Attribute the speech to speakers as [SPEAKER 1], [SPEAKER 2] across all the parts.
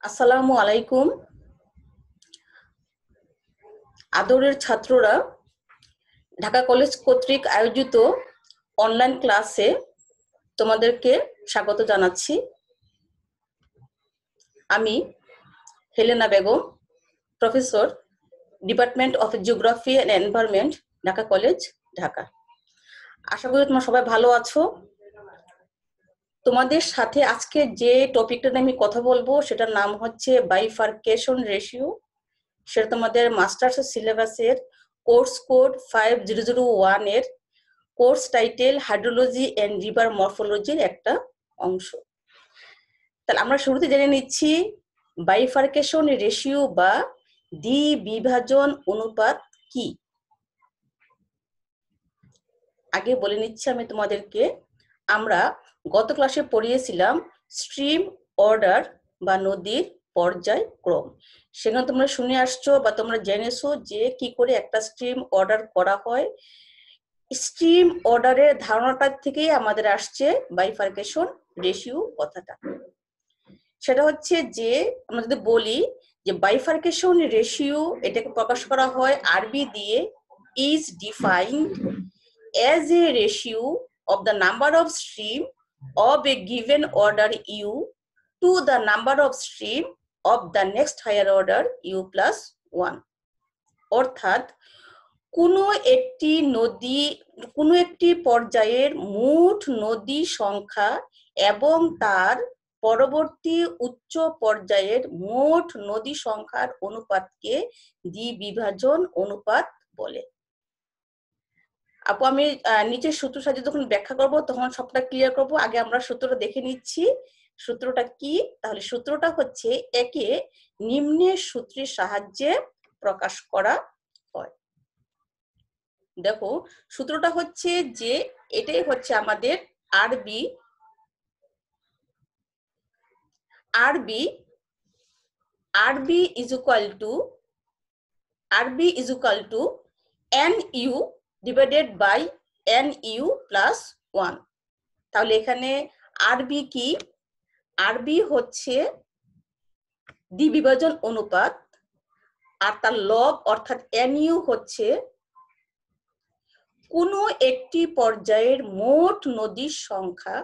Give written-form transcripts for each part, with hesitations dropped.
[SPEAKER 1] আসসালামু আলাইকুম। আদরের ছাত্ররা, ঢাকা কলেজ কর্তৃক আয়োজিত অনলাইন ক্লাসে তোমাদেরকে স্বাগত জানাচ্ছি। আমি Helena Begum, professor, department of geography and environment, Dhaka college, Dhaka. আশা করি তোমরা সবাই ভালো আছো। তোমাদের সাথে আজকে যে টপিকটা নিয়ে আমি কথা বলবো সেটার নাম হচ্ছে বাইফার্কেশন রেশিও। সেটা তোমাদের মাস্টার্স সিলেবাসের কোর্স কোড 5001 এর course title hydrology and river মরফোলজির একটা অংশ। তাহলে আমরা শুরুতে জেনে নিচ্ছি বাইফার্কেশন রেশিও বা দ্বিবিভাজন অনুপাত কি। আগে বলে নিচ্ছি আমি তোমাদেরকে, আমরা গত ক্লাসে পড়িয়েছিলাম স্ট্রিম অর্ডার বা নদীর পর্যায়ক্রম। সেখানে তোমরা শুনে আসছো বা তোমরা জেনেছো যে কি করে একটা স্ট্রিম অর্ডার করা হয়। স্ট্রিম অর্ডারের ধারণাটা থেকেই আমাদের আসছে বাইফার্কেশন রেশিও কথাটা। সেটা হচ্ছে যে আমরা যদি বলি যে বাইফার্কেশন রেশিও, এটাকে প্রকাশ করা হয় আরবি দিয়ে, is defined as a ratio of the number of stream of a given order u to the number of stream of the next higher order u plus 1। অর্থাৎ কোনো একটি পর্যায়ের মোট নদী সংখ্যা এবং তার পরবর্তী উচ্চ পর্যায়ের মোট নদী সংখ্যার অনুপাতকে দ্বিবিভাজন অনুপাত বলে। আপু, আমি নিচের সূত্র সাজিয়ে যখন ব্যাখ্যা করব তখন সবটা ক্লিয়ার করব। আগে আমরা সূত্রটা দেখে নিচ্ছি। সূত্রটা কি? তাহলে সূত্রটা হচ্ছে একে নিম্নের সূত্রের সাহায্যে প্রকাশ করা হয়। দেখো, সূত্রটা হচ্ছে যে এটাই হচ্ছে আমাদের আরবি is equal to nu divided by nu plus 1। তাহলে এখানে আরবি কি? আরবি হচ্ছে দ্বিবিভাজন অনুপাত, আর তার লব অর্থাৎ nu হচ্ছে কোনো একটি পর্যায়ের মোট নদীর সংখ্যা।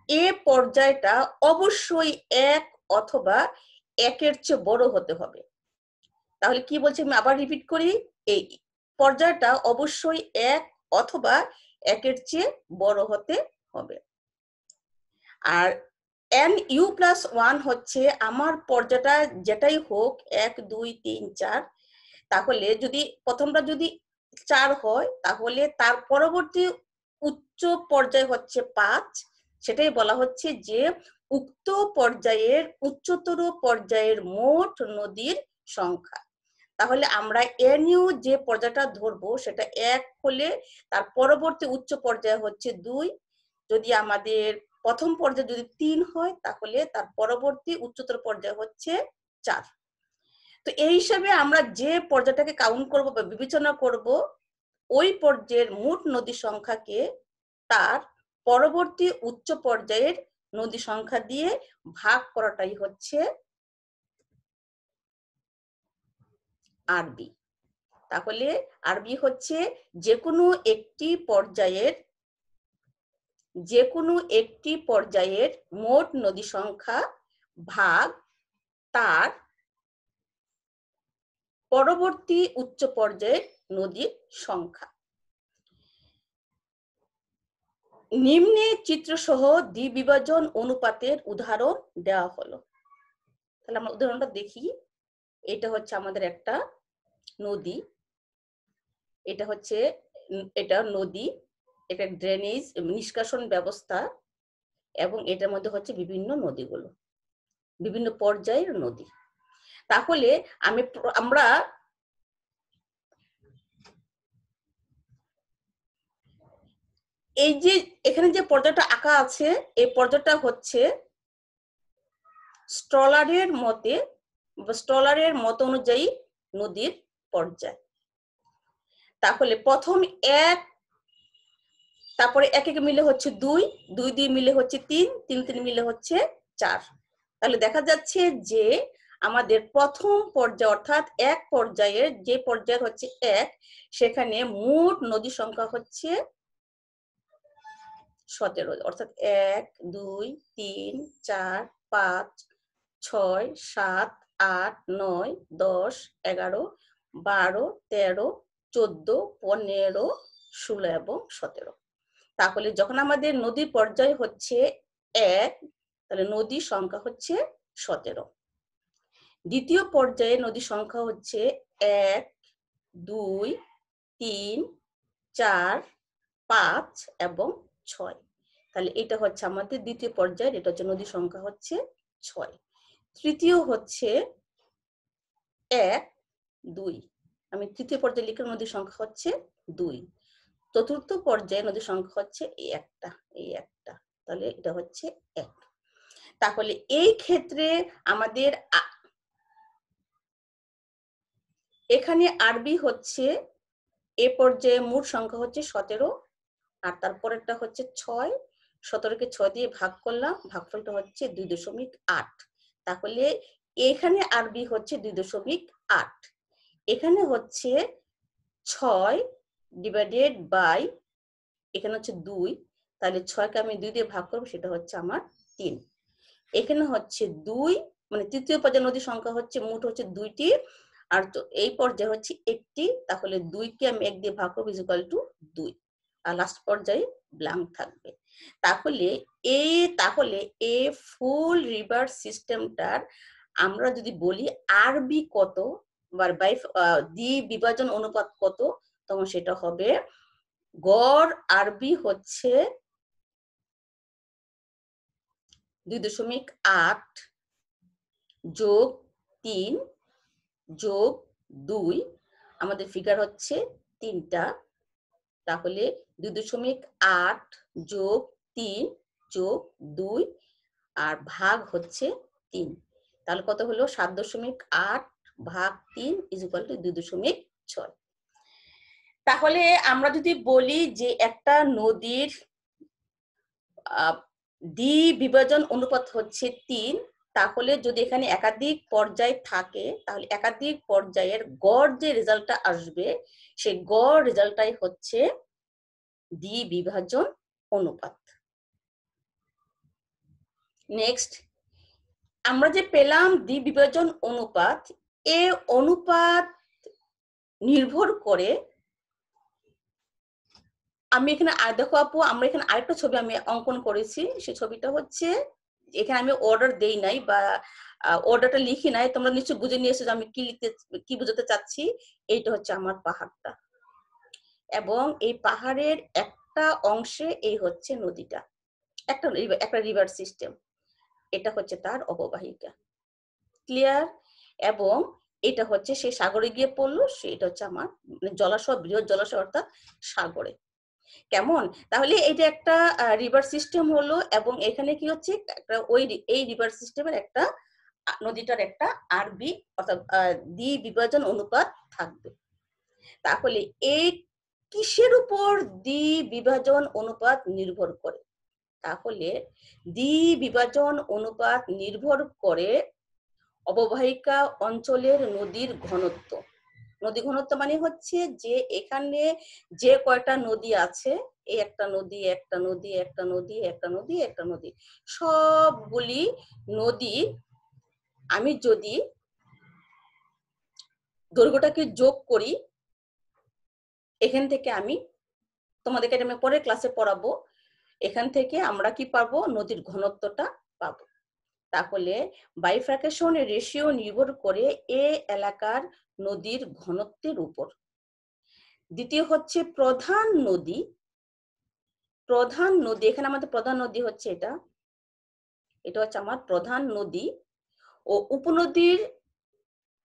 [SPEAKER 1] এ পর্যায়টা অবশ্যই এক অথবা একের চেয়ে বড় হতে হবে। তাহলে কি বলছি, আমি আবার রিপিট করি, এই পর্যায়টা অবশ্যই এক অথবা একের চেয়ে বড় হতে হবে। আর nu plus 1 হচ্ছে আমার পর্যায়টা যেটাই হোক, 1 2 3 4, তাহলে যদি প্রথমটা যদি 4 হয় তাহলে তার পরবর্তী উচ্চ পর্যায় হচ্ছে 5। সেটাই বলা হচ্ছে যে উক্ত পর্যায়ের উচ্চতর পর্যায়ের মোট নদীর সংখ্যা। তাহলে আমরা nu যে পর্যায়টা ধরবো সেটা 1 হলে তার পরবর্তী উচ্চ পর্যায় হচ্ছে 2। যদি আমাদের প্রথম পর্যায়ে যদি 3 হয় তাহলে তার পরবর্তী উচ্চতর পর্যায় হচ্ছে 4। তো এই হিসাবে আমরা যে পর্যায়টাকে কাউন্ট করব বা বিবেচনা করব, ওই পর্যায়ের মোট নদী সংখ্যাকে তার পরবর্তী উচ্চ পর্যায়ের নদী সংখ্যা দিয়ে ভাগ করাটাই হচ্ছে আরবি। তাহলে আরবি হচ্ছে যে কোনো একটি পর্যায়ের মোট নদী সংখ্যা ভাগ তার পরবর্তী উচ্চ পর্যায়ের নদীর সংখ্যা। নিম্নে চিত্রসহ দ্বিবিভাজন অনুপাতের উদাহরণ দেওয়া হলো। তাহলে আমরা উদাহরণটা দেখি। এটা হচ্ছে আমাদের একটা নদী, এটা নদী, এটা ড্রেনেজ নিষ্কাশন ব্যবস্থা, এবং এটার মধ্যে হচ্ছে বিভিন্ন নদীগুলো, বিভিন্ন পর্যায়ের নদী। তাহলে আমরা এই যে এখানে যে পর্যায়টা আঁকা আছে, এই পর্যায়টা হচ্ছে স্ট্রলারের মত অনুযায়ী নদীর পর্যায়। তাহলে প্রথম 1, তারপরে 1 1 মিলে হচ্ছে 2, 2 2 মিলে হচ্ছে 3, 3 3 মিলে হচ্ছে 4। তাহলে দেখা যাচ্ছে যে আমাদের প্রথম পর্যায়ে অর্থাৎ এক পর্যায়ের যে পর্যায় হচ্ছে 1, সেখানে মোট নদী সংখ্যা হচ্ছে 17, অর্থাৎ 1 2 3 4 5 6 7 8 9 10 11 12 13 14 15 16 এবং 17। তাহলে যখন আমাদের নদী পর্যায় হচ্ছে 1, তাহলে নদী সংখ্যা হচ্ছে 17। দ্বিতীয় পর্যায়ে নদী সংখ্যা হচ্ছে 1 2 3 4 5 এবং 6। তাহলে এটা হচ্ছে আমাদের দ্বিতীয় পর্যায়ের, এটা হচ্ছে নদী সংখ্যা হচ্ছে 6। তৃতীয় হচ্ছে 1 2, আমি তৃতীয় পর্যায়ে লিখে নদী সংখ্যা হচ্ছে 2। চতুর্থ পর্যায়ে নদী সংখ্যা হচ্ছে এই একটা, তাহলে এটা হচ্ছে 1। তাহলে এই ক্ষেত্রে আমাদের এখানে আরবি হচ্ছে এ পর্যায়ে মোট সংখ্যা হচ্ছে 17, আর তারপরেরটা হচ্ছে 6। 17কে 6 দিয়ে ভাগ করলাম, ভাগফলটা হচ্ছে 2.8। তাহলে এখানে আরবি হচ্ছে 2.8, এখানে হচ্ছে 6 ডিভাইডেড বাই এখানে হচ্ছে 2, তাহলে 6কে আমি 2 দিয়ে ভাগ করবো, সেটা হচ্ছে আমার 3। এখানে হচ্ছে 2, মানে তৃতীয় পর্যায়ে নদী সংখ্যা হচ্ছে মোট হচ্ছে 2টি, আর তো এই পর্যায়ে হচ্ছে 1টি, তাহলে 2কে আমি 1 দিয়ে ভাগ করবো ইকুয়াল টু 2, আর লাস্ট পর্যায়ে ব্ল্যাঙ্ক থাকবে। তাহলে এই ফুল রিভার সিস্টেমটার আমরা যদি বলি আরবি কত বা দ্বি বিভাজন অনুপাত কত, তখন সেটা হবে গড় আরবি হচ্ছে 2.8 যোগ 3 যোগ 2, আমাদের ফিগার হচ্ছে 3টা। তাহলে 2.8 যোগ 3 যোগ 2 আর ভাগ হচ্ছে 3, তাহলে কত হলো 7.8 ভাগ 3 ইকুয়াল টু 2.6। তাহলে আমরা যদি বলি যে একটা নদীর দ্বি বিভাজন অনুপাত হচ্ছে 3, তাহলে যদি এখানে একাধিক পর্যায় থাকে, তাহলে একাধিক পর্যায়ের গড় যে রেজাল্টটা আসবে, সেই গড় রেজাল্টটাই হচ্ছে দ্বি বিভাজন অনুপাত। নেক্সট আমরা যে পেলাম দ্বি বিভাজন অনুপাত, এ অনুপাত নির্ভর করে, আমি এখানে দেখো আপু, আমরা এখানে আরেকটা ছবি আমি অঙ্কন করেছি। সেই ছবিটা হচ্ছে, এখানে আমি অর্ডার দেই নাই বা অর্ডারটা লিখি নাই, তোমরা নিশ্চয় বুঝে নিয়েছো যে আমি কি বোঝাতে চাচ্ছি। এইটা হচ্ছে আমার পাহাড়টা, এবং এই পাহাড়ের একটা অংশে এই হচ্ছে নদীটা, একটা রিভার সিস্টেম, এটা হচ্ছে তার অববাহিকা। ক্লিয়ার? এবং এটা হচ্ছে সেই সাগরে গিয়ে পড়লো, সেটা হচ্ছে আমার জলাশয়, বৃহৎ জলাশয় অর্থাৎ সাগরে। কেমন? তাহলে এটা একটা রিভার সিস্টেম হলো, এবং এখানে কি হচ্ছে একটা এই রিভার সিস্টেমের একটা নদীটার একটা আরবি অর্থাৎ দ্বি বিভাজন অনুপাত থাকবে। তাহলে এই কিসের উপর দ্বি বিভাজন অনুপাত নির্ভর করে? তাহলে দ্বি বিভাজন অনুপাত নির্ভর করে অববাহিকা অঞ্চলের নদীর ঘনত্ব। নদী ঘনত্ব মানে হচ্ছে যে এখানে যে কয়টা নদী আছে, এই একটা নদী একটা নদী একটা নদী একটা নদী একটা নদী, সবগুলি নদী আমি যদি দৈর্ঘ্যটাকে যোগ করি, এখান থেকে আমি তোমাদেরকে আমি পরের ক্লাসে পড়াবো, এখান থেকে আমরা কি পাবো? নদীর ঘনত্বটা পাবো। তাহলে বাইফার্কেশন রেশিও নির্ভর করে এ এলাকার নদীর ঘনত্বের উপর। দ্বিতীয় হচ্ছে প্রধান নদী। প্রধান নদী, এখানে আমাদের প্রধান নদী হচ্ছে এটা হচ্ছে আমার প্রধান নদী ও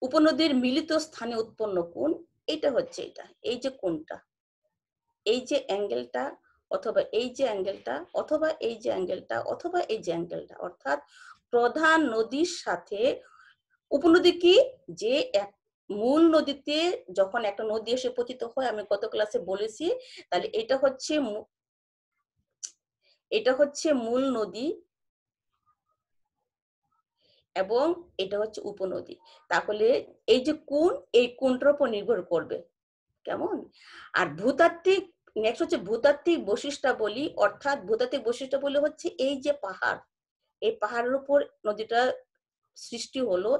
[SPEAKER 1] উপনদীর মিলিত স্থানে উৎপন্ন কোণ, এটা হচ্ছে এই যে কোণটা, এই যে অ্যাঙ্গেলটা, অথবা এই যে অ্যাঙ্গেলটা, অথবা এই যে অ্যাঙ্গেলটা, অথবা এই যে অ্যাঙ্গেলটা, অর্থাৎ প্রধান নদীর সাথে উপনদী কি, যে এক মূল নদীতে যখন একটা নদী এসে পতিত হয়, আমি গত ক্লাসে বলেছি, তাহলে এটা হচ্ছে মূল নদী, এবং এটা হচ্ছে উপনদী। তাহলে এই যে কোণ, এই কোণটার উপর নির্ভর করবে, কেমন? আর ভূতাত্ত্বিক, নেক্সট হচ্ছে ভূতাত্ত্বিক বৈশিষ্ট্যাবলী, অর্থাৎ ভূতাত্ত্বিক বৈশিষ্ট্যাবলী হচ্ছে এই যে পাহাড়, এই পাহাড়ের উপর নদীটা সৃষ্টি হলো,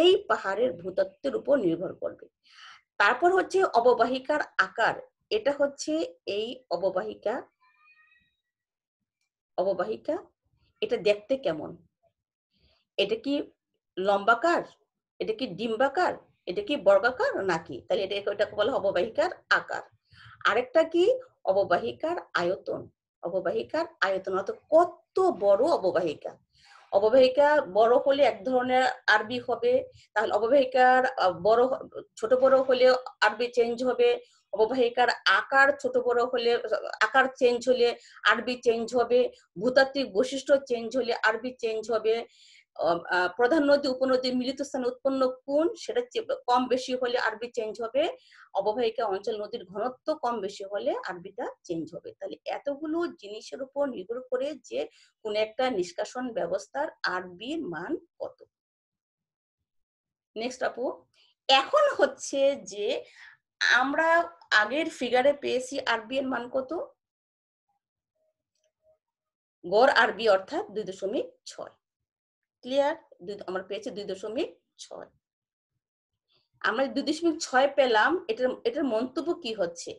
[SPEAKER 1] এই পাহাড়ের ভূতত্ত্বের উপর নির্ভর করবে। তারপর হচ্ছে অববাহিকার আকার, এটা হচ্ছে এই অববাহিকা, অববাহিকা এটা দেখতে কেমন, এটা কি লম্বাকার, এটা কি ডিম্বাকার, এটা কি বর্গাকার নাকি, তাহলে এটাকে বলা হয় অববাহিকার আকার। আরেকটা কি অববাহিকার আয়তন, অববাহিকার আয়তন অর্থাৎ কত বড় অববাহিকা। অববাহিকা বড় হলে এক ধরনের আরবি হবে, তাহলে অববাহিকার বড় ছোট বড় হলে আরবি চেঞ্জ হবে, অববাহিকার আকার ছোট বড় হলে আকার চেঞ্জ হলে আরবি চেঞ্জ হবে, ভূতাত্ত্বিক বৈশিষ্ট্য চেঞ্জ হলে আরবি চেঞ্জ হবে, প্রধান নদী উপনদীর মিলিত স্থানে উৎপন্ন কোণ সেটা কম বেশি হলে আরবি চেঞ্জ হবে, অববাহিকা অঞ্চল নদীর ঘনত্ব কম বেশি হলে আরবিটা চেঞ্জ হবে। তাহলে এতগুলো জিনিসের উপর নির্ভর করে যে কোন একটা নিষ্কাশন ব্যবস্থার আরবির মান কত। নেক্সট আপু, এখন হচ্ছে যে আমরা আগের ফিগারে পেয়েছি আরবি এর মান কত, গড় আরবি অর্থাৎ 2.6। ক্লিয়ার? আমরা পেয়েছি 2.6। আমরা 2.6 পেলাম, এটার মন্তব্য কি হচ্ছে,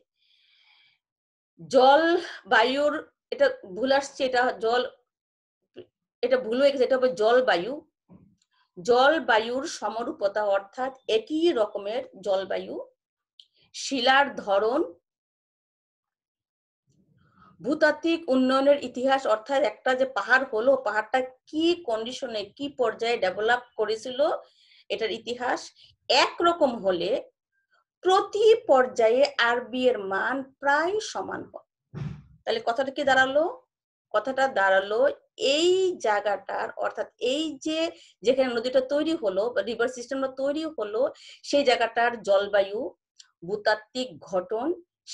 [SPEAKER 1] জল বায়ুর, এটা ভুল আসছে, এটা জল, এটা ভুল হয়ে গেছে, এটা হবে জলবায়ু, জলবায়ুর সমরূপতা অর্থাৎ একই রকমের জলবায়ু, শিলার ধরন, ভূতাত্ত্বিক উন্নয়নের ইতিহাস অর্থাৎ একটা যে পাহাড় হলো, পাহাড়টা কি কন্ডিশনে কি পর্যায়ে ডেভেলপ করেছিল এটার ইতিহাস একরকম হলে প্রতি পর্যায়ে আরবি এর মান প্রায় সমান হয়। তাহলে কথাটা কি দাঁড়ালো, কথাটা দাঁড়ালো এই জায়গাটার অর্থাৎ এই যে যেখানে নদীটা তৈরি হলো বা রিভার সিস্টেমটা তৈরি হলো সেই জায়গাটার জলবায়ু, ভূতাত্ত্বিক গঠন,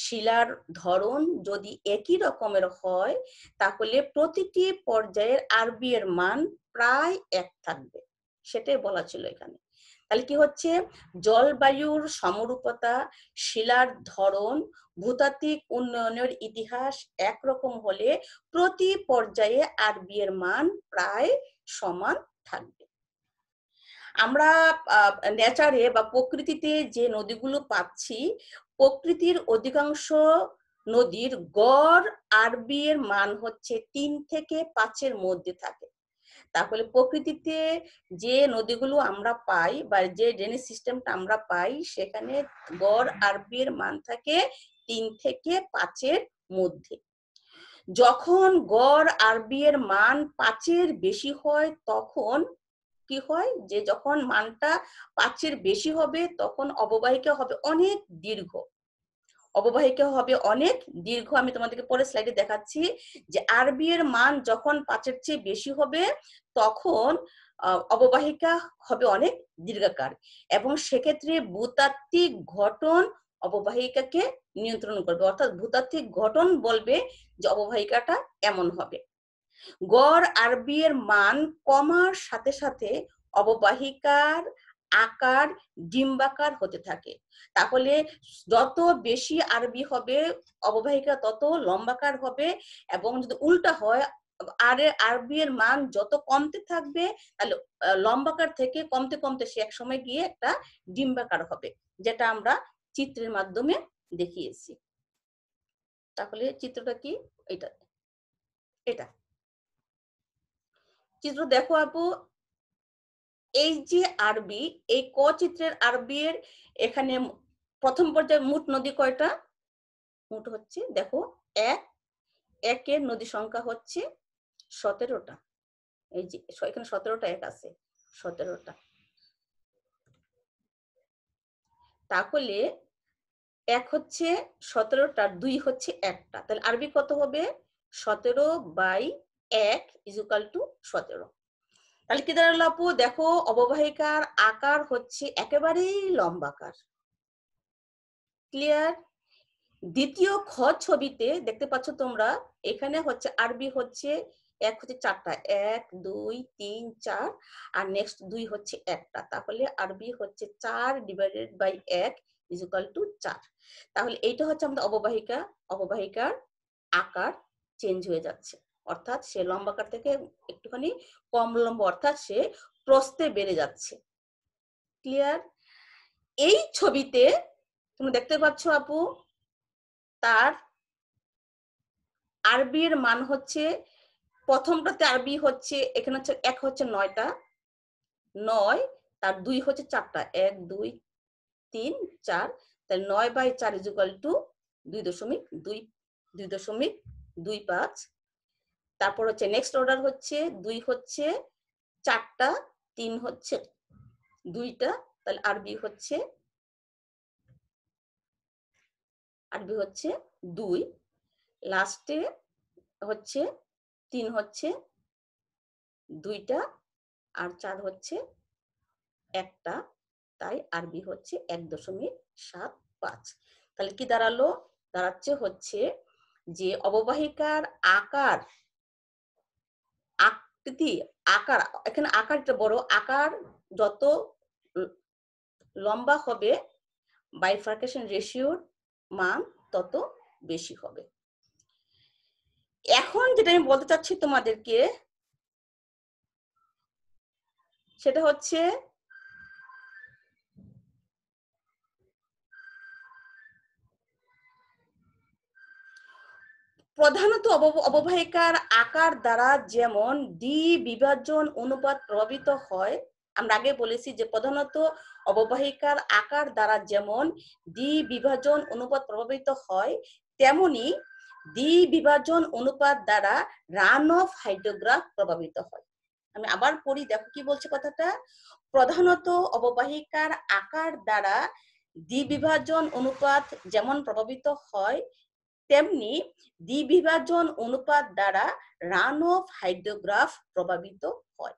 [SPEAKER 1] শিলার ধরন যদি একই রকমের হয় তাহলে প্রতিটি পর্যায়ের আরবি এর মান প্রায় এক থাকবে, সেটাই বলা ছিল এখানে। তাহলে কি হচ্ছে, জলবায়ুর সমরূপতা, শিলার ধরন, ভূতাত্ত্বিক উন্নয়নের ইতিহাস একরকম হলে প্রতি পর্যায়ে আরবি এর মান প্রায় সমান থাকবে। আমরা নেচারে বা প্রকৃতিতে যে নদীগুলো পাচ্ছি, প্রকৃতির অধিকাংশ নদীর গড় আরবি এর মান হচ্ছে 3 থেকে 5-এর মধ্যে থাকে। তাহলে প্রকৃতিতে যে নদীগুলো আমরা পাই বা যে ড্রেনেজ সিস্টেমটা আমরা পাই সেখানে গড় আরবি এর মান থাকে 3 থেকে 5-এর মধ্যে। যখন গড় আরবি এর মান 5-এর বেশি হয় তখন কি হয়, যে যখন মানটা 5-এর বেশি হবে তখন অববাহিকা হবে অনেক দীর্ঘ, অববাহিকা হবে অনেক দীর্ঘ। আমি তোমাদেরকে পরে স্লাইডে দেখাচ্ছি যে আরবি এর মান যখন 5-এর চেয়ে বেশি হবে তখন অববাহিকা হবে অনেক দীর্ঘাকার, এবং সেক্ষেত্রে ভূতাত্ত্বিক গঠন অববাহিকাকে নিয়ন্ত্রণ করবে, অর্থাৎ ভূতাত্ত্বিক গঠন বলবে যে অববাহিকাটা এমন হবে। গড় আরবি এর মান কমার সাথে সাথে অববাহিকার আকার ডিম্বাকার হতে থাকে। তাহলে যত বেশি আরবি হবে অববাহিকা তত লম্বাকার হবে, এবং যদি উল্টা হয় আরবি এর মান যত কমতে থাকবে তাহলে লম্বাকার থেকে কমতে কমতে সে এক সময় গিয়ে একটা ডিম্বাকার হবে, যেটা আমরা চিত্রের মাধ্যমে দেখিয়েছি। তাহলে চিত্রটা কি, এটা এটা চিত্র দেখো আপু, এই যে আরবি, এই ক চিত্রের আরবি এর এখানে প্রথম পর্যায়ে মোট নদী কয়টা, মোট হচ্ছে দেখো একের নদী সংখ্যা হচ্ছে 17টা, এই যে এখানে 17টা এক আছে, 17টা। তাহলে এক হচ্ছে 17টার 2 হচ্ছে একটা, তাহলে আরবি কত হবে 17/1 = 17। তাহলে কি দাঁড়ালো আপু, দেখো অববাহিকার আকার হচ্ছে একেবারেই লম্বাকার। ক্লিয়ার? দ্বিতীয় খ ছবিতে দেখতে পাচ্ছ তোমরা, এখানে হচ্ছে আরবি হচ্ছে এক হচ্ছে 4টা, 1 2 3 4, আর নেক্সট 2 হচ্ছে একটা, তাহলে আরবি হচ্ছে 4 divided by 1 is equal to 4। তাহলে এইটা হচ্ছে আমাদের অববাহিকা, অববাহিকার আকার চেঞ্জ হয়ে যাচ্ছে, অর্থাৎ সে লম্বাকার থেকে একটুখানি কম লম্বা, অর্থাৎ সে প্রস্থে বেড়ে যাচ্ছে। ক্লিয়ার? এই ছবিতে তুমি দেখতে পাচ্ছ আপু, তার আরবির মান হচ্ছে, প্রথমটাতে আরবি হচ্ছে, এখানে হচ্ছে 1 হচ্ছে 9টা, 9, তার 2 হচ্ছে 4টা, 1 2 3 4, তাহলে 9/4 ইজ ইকুয়াল টু 2.25। তারপর হচ্ছে নেক্সট অর্ডার হচ্ছে 2 হচ্ছে 4টা, 3 হচ্ছে 2টা, তাহলে আরবি হচ্ছে 2, লাস্টে হচ্ছে 3 হচ্ছে 2টা, আর 4 হচ্ছে একটা, তাই আরবি হচ্ছে 1.75। তাহলে কি দাঁড়ালো? দাঁড়াচ্ছে হচ্ছে যে অববাহিকার আকার, আকৃতি, আকার, এখানে আকারটা বড়, আকার যত লম্বা হবে বাইফার্কেশন রেশিওর মান তত বেশি হবে। এখন যেটা আমি বলতে চাচ্ছি তোমাদেরকে, সেটা হচ্ছে প্রধানত অববাহিকার আকার দ্বারা যেমন দ্বি বিভাজন অনুপাত প্রভাবিত হয়, আমরা আগে বলেছি যে প্রধানত অববাহিকার আকার দ্বারা যেমন দ্বি বিভাজন অনুপাত প্রভাবিত হয়, তেমনি দ্বি বিভাজন অনুপাত দ্বারা রান অফ হাইড্রোগ্রাফ প্রভাবিত হয়। আমি আবার পড়ি, দেখো কি বলছে কথাটা। প্রধানত অববাহিকার আকার দ্বারা দ্বিবিভাজন অনুপাত যেমন প্রভাবিত হয়, তেমনি দ্বিবিভাজন অনুপাত দ্বারা রান অফ হাইড্রোগ্রাফ প্রভাবিত হয়।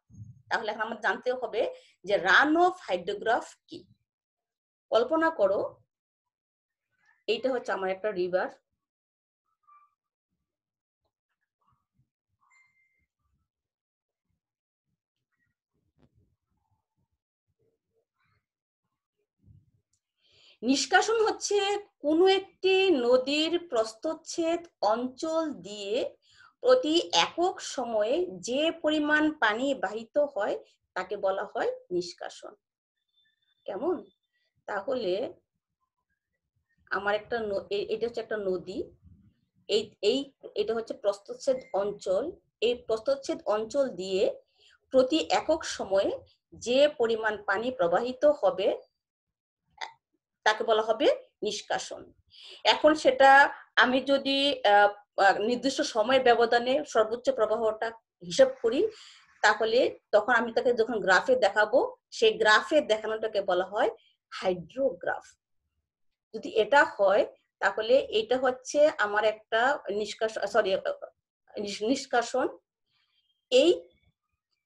[SPEAKER 1] তাহলে এখন আমাদের জানতে হবে যে রান অফ হাইড্রোগ্রাফ কি। কল্পনা করো এইটা হচ্ছে আমার একটা রিভার, নিষ্কাশন হচ্ছে কোনো একটি নদীর প্রস্থচ্ছেদ অঞ্চল দিয়ে প্রতি একক সময়ে যে পরিমাণ পানি বাহিত হয় তাকে বলা হয় নিষ্কাশন। কেমন? তাহলে আমার একটা, এটা হচ্ছে একটা নদী, এটা হচ্ছে প্রস্থচ্ছেদ অঞ্চল, এই প্রস্থচ্ছেদ অঞ্চল দিয়ে প্রতি একক সময়ে যে পরিমাণ পানি প্রবাহিত হবে তাকে বলা হবে নিষ্কাশন। এখন সেটা আমি যদি নির্দিষ্ট সময়ের ব্যবধানে সর্বোচ্চ প্রবাহটা হিসাব করি, তাহলে তখন আমি তাকে যখন গ্রাফে দেখাবো, সেই গ্রাফে দেখানোটাকে বলা হয় হাইড্রোগ্রাফ। যদি এটা হয় তাহলে এটা হচ্ছে আমার একটা নিষ্কাশন।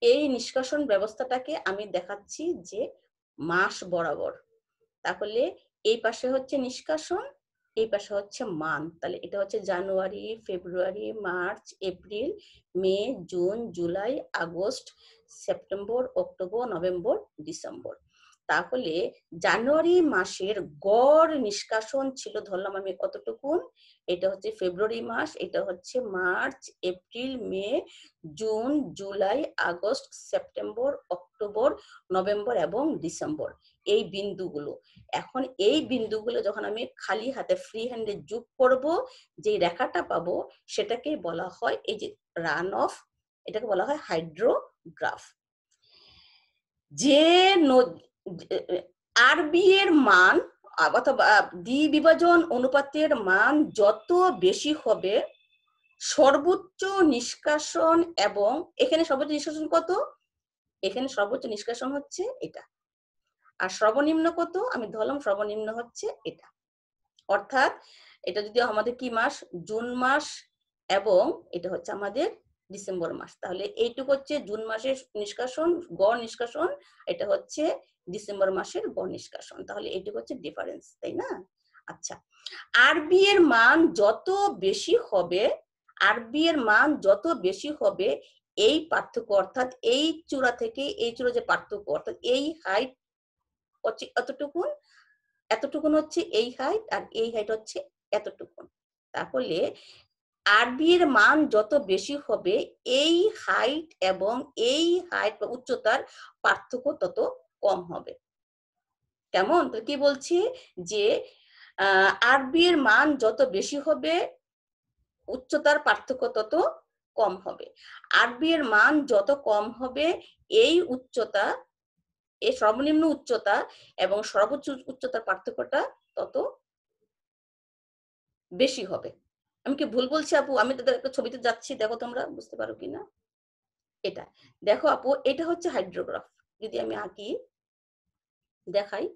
[SPEAKER 1] এই নিষ্কাশন ব্যবস্থাটাকে আমি দেখাচ্ছি যে মাস বরাবর। তাহলে এই পাশে হচ্ছে নিষ্কাশন, এই পাশে হচ্ছে মান। তাহলে এটা হচ্ছে January, February, March, April, May, June, July, August, September, October, November, December. তাহলে জানুয়ারি মাসের গড় নিষ্কাশন ছিল, ধরলাম আমি কতটুকু, এটা হচ্ছে ফেব্রুয়ারি মাস, এটা হচ্ছে March, April, May, June, July, August, September, October, November এবং ডিসেম্বর, এই বিন্দুগুলো। এখন এই বিন্দুগুলো যখন আমি খালি হাতে ফ্রি হ্যান্ডে যোগ করব, যে রেখাটা পাবো সেটাকে বলা হয় এই যে রান অফ, এটাকে বলা হয় হাইড্রোগ্রাফ। যে আরবি এর মান অথবা দ্বিবিভাজন অনুপাতের মান যত বেশি হবে, সর্বোচ্চ নিষ্কাশন, এবং এখানে সর্বোচ্চ নিষ্কাশন কত, এখানে সর্বোচ্চ নিষ্কাশন হচ্ছে এটা, আর সর্বনিম্ন কত আমি ধরলাম সর্বনিম্ন হচ্ছে এটা। অর্থাৎ এটা যদি আমাদের কি মাস, জুন মাস, এবং এটা হচ্ছে আমাদের ডিসেম্বর মাস, তাহলে এইটুকু হচ্ছে জুন মাসের নিষ্কাশন, গড় নিষ্কাশন, এটা হচ্ছে ডিসেম্বর মাসের গড় নিষ্কাশন। তাহলে এইটুকু হচ্ছে ডিফারেন্স, তাই না? আচ্ছা, আরবি এর মান যত বেশি হবে, আরবি এর মান যত বেশি হবে এই পার্থক্য, অর্থাৎ এই চূড়া থেকে এই চূড়া যে পার্থক্য, অর্থাৎ এই হাইট হচ্ছে এতটুকুন, এতটুকুন হচ্ছে এই হাইট, আর এই হাইট হচ্ছে এতটুকুন। তাহলে আরবি এর মান যত বেশি হবে এই হাইট এবং এই হাইট বা উচ্চতার পার্থক্য তত কম হবে। কেমন? তো কি বলছি যে আরবি এর মান যত বেশি হবে উচ্চতার পার্থক্য তত কম হবে। আরবি এর মান যত কম হবে এই উচ্চতা, এই সর্বনিম্ন উচ্চতা এবং সর্বোচ্চ উচ্চতার পার্থক্যটা তত বেশি হবে। আমি কি ভুল বলছি আপু? আমি তাদের একটা ছবিতে যাচ্ছি, দেখো তোমরা বুঝতে পারো কিনা। এটা দেখো আপু, এটা হচ্ছে হাইড্রোগ্রাফ। যদি আমি আঁকি দেখাই,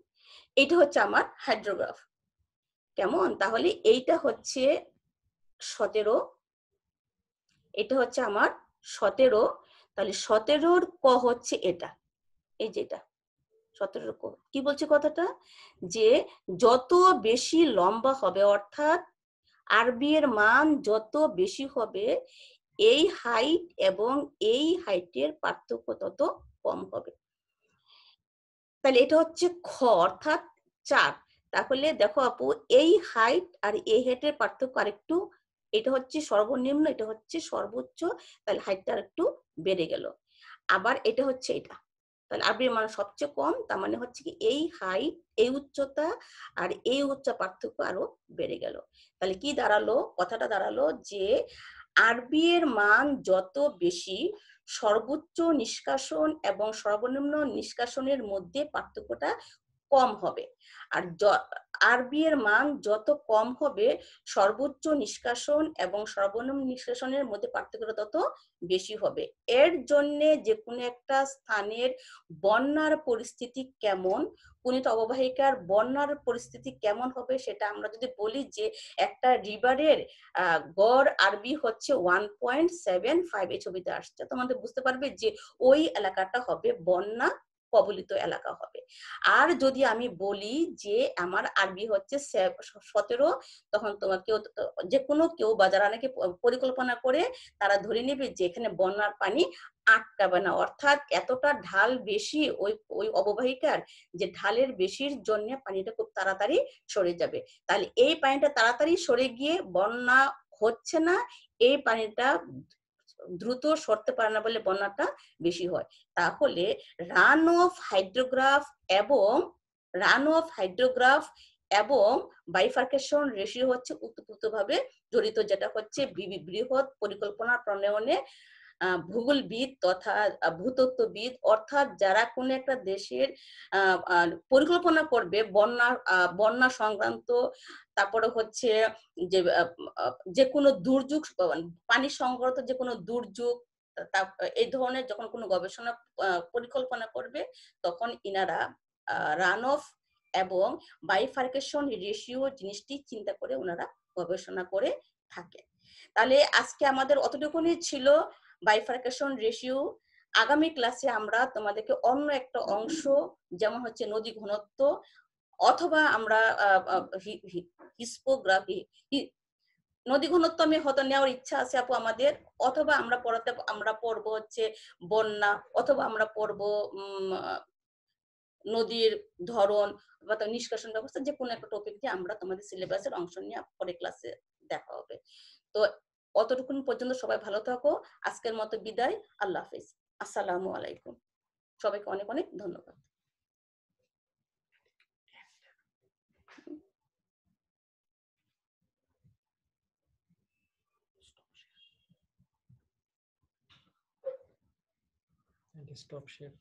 [SPEAKER 1] এটা হচ্ছে আমার হাইড্রোগ্রাফ। কেমন? তাহলে এইটা হচ্ছে 17, এটা হচ্ছে আমার 17। তাহলে 17-র ক হচ্ছে এটা, এই যেটা 17-র ক। কি বলছে কথাটা? যে যত বেশি লম্বা হবে, অর্থাৎ আরবি এর মান যত বেশি হবে এই হাইট এবং এই হাইটের পার্থক্য তত কম হবে। তাহলে এটা হচ্ছে খ, অর্থাৎ 4। তাহলে দেখো আপু, এই হাইট আর এই হাইটের পার্থক্য আরেকটু, এটা হচ্ছে সর্বনিম্ন, এটা হচ্ছে সর্বোচ্চ, তাহলে হাইটটা আরেকটু বেড়ে গেল। আবার এটা হচ্ছে এটা, তাহলে আরবির মান সবচেয়ে কম, তার মানে হচ্ছে কি এই হাইট, এই উচ্চতা আর এই উচ্চতা পার্থক্য আরো বেড়ে গেল। তাহলে কি দাঁড়ালো? কথাটা দাঁড়ালো যে আরবি এর মান যত বেশি সর্বোচ্চ নিষ্কাশন এবং সর্বনিম্ন নিষ্কাশনের মধ্যে পার্থক্যটা কম হবে। আর আরবি এর মান যত কম হবে সর্বোচ্চ নিষ্কাশন এবং সর্বনিম্ন নিষ্কাশনের মধ্যে পার্থক্যটা তত বেশি হবে। এর জন্য যে কোনো একটা স্থানের বন্যার পরিস্থিতি কেমন, কোন একটা অববাহিকার বন্যার পরিস্থিতি কেমন হবে, সেটা আমরা যদি বলি যে একটা রিভারের গড় আরবি হচ্ছে 1.75, এই ছবিতে আসছে, তোমাদের বুঝতে পারবে যে ওই এলাকাটা হবে বন্যা কবলিত এলাকা হবে। আর যদি আমি বলি যে আমার আরবি হচ্ছে 17, তখন তোমার কেউ, যে কোনো কেউ বা যারা নাকি পরিকল্পনা করে তারা ধরে নেবে যে এখানে বন্যার পানি আটকাবে না, অর্থাৎ এতটা ঢাল বেশি ওই ওই অববাহিকার, যে ঢালের বেশির জন্য পানিটা খুব তাড়াতাড়ি সরে যাবে। তাহলে এই পানিটা তাড়াতাড়ি সরে গিয়ে বন্যা হচ্ছে না, এই পানিটা দ্রুত সরতে পারে না বলে বন্যাটা বেশি হয়। তাহলে রান অফ হাইড্রোগ্রাফ এবং এবং বাইফার্কেশন রেশিও হচ্ছে উতপ্রোতভাবে জড়িত, যেটা হচ্ছে বৃহৎ পরিকল্পনা প্রণয়নে ভূগোলবিদ তথা ভূতত্ত্ববিদ, অর্থাৎ যারা কোনো একটা দেশের পরিকল্পনা করবে বন্যা সংক্রান্ত, তারপরে হচ্ছে যে যে কোনো দুর্যোগ, পানি সংক্রান্ত যে কোনো দুর্যোগ, এই ধরনের যখন কোনো গবেষণা পরিকল্পনা করবে, তখন ইনারা রান অফ এবং বাইফার্কেশন রেশিও জিনিসটি চিন্তা করে ওনারা গবেষণা করে থাকে। তাহলে আজকে আমাদের অতটুকুনি ছিল বাইফার্কেশন রেশিও। আগামী ক্লাসে আমরা তোমাদেরকে অন্য একটা অংশ, যেমন হচ্ছে নদী ঘনত্ব, অথবা আমরা হিস্পোগ্রাফি, নদী ঘনত্ব আমি হয়তো নেওয়ার ইচ্ছা আছে আপু আমাদের, অথবা আমরা পড়বো হচ্ছে বন্যা, অথবা আমরা পড়বো নদীর ধরন বা নিষ্কাশন ব্যবস্থা, যে কোনো একটা টপিক দিয়ে আমরা তোমাদের সিলেবাসের অংশ নিয়ে পরে ক্লাসে দেখা হবে। তো অতটুকুন পর্যন্ত সবাই ভালো থাকো। আজকের মতো বিদায়, আল্লাহ হাফেজ, আসসালামু আলাইকুম। সবাইকে অনেক অনেক ধন্যবাদ।
[SPEAKER 2] Stop share